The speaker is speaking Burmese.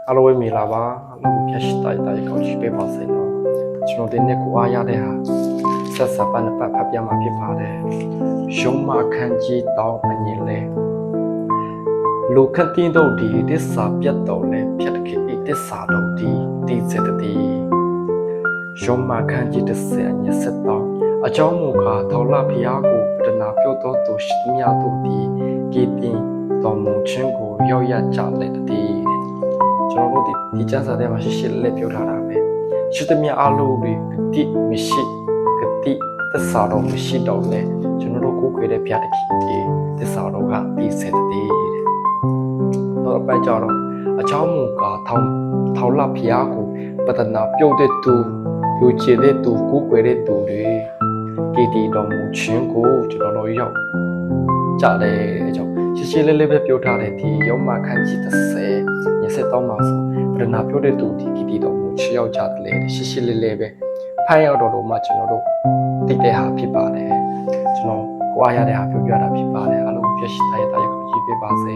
အားလုံးပဲမင်္ဂလာပါအားလုံးကိုဖျက်ရှိတိုက်ကောင်းချီးပေးပါစေနော်ကျွန်တော်ဒီနေ့ကိုအားရတဲ့ဟာဆက်စပ်ပန်းပတ်ဖတ်ပြမှာဖြစ်ပါတယ်ရှုံးမခန်းကြီးတောင်းအငင်လဲလူခန့်တင်းတို့ဒီတစ္ဆာပြတ်တော်လဲဖြတ်ခေတစ္ဆာတို့ဒီတိစေတတိရှုံးမခန်းကြီးတစ်ဆယ်အငင်ဆက်တောင်းအကြောင်းမူကားထော်လာဖျားကိုပဒနာပြုတ်တော်သူရှိသမျှတို့ဒီကေတင်တော်မူခြင်းကိုရောက်ရကြလေတည်းကျွန်တော်တို့ဒီကျမ်းစာထဲမှာရှိလက်ပြောထားတာပဲရှိသမျှအလုံးတွေကတိမရှိကတိသစ္စာတော်မရှိတော့လေကျွန်တော်တို့ကိုယ်ခွေတဲ့ဖျားတခင်ဒီသစ္စာတော်ကပြီးစေတည်းတော့အပတ်ကြတော့အချောင်းမူကထောင်လဖျားကိုပဒနာပြုတ်တဲ့သူလူချေတဲ့သူကိုယ်ခွေတဲ့သူတွေကေတီတော်မူခြင်းကိုကျွန်တော်တို့ရောက်ကြတယ်အကြောင်းရှင်းလေးပဲပြောထားတယ်ဒီရုံးမခန်းကြီး30ညဆက်တော့မှာဆိုပဒနာပြောတဲ့သူဒီကေတီတော်မူချရောက်ကြတယ်ရှင်းလေးပဲဖိုင်ရောက်တော့မှကျွန်တော်တို့သိတဲ့ဟာဖြစ်ပါတယ်ကျွန်တော်ကိုအားရတဲ့ဟာပြောပြတာဖြစ်ပါတယ်အားလုံးပြည့်စုံတဲ့တရားကိုကြည့်ပေးပါစေ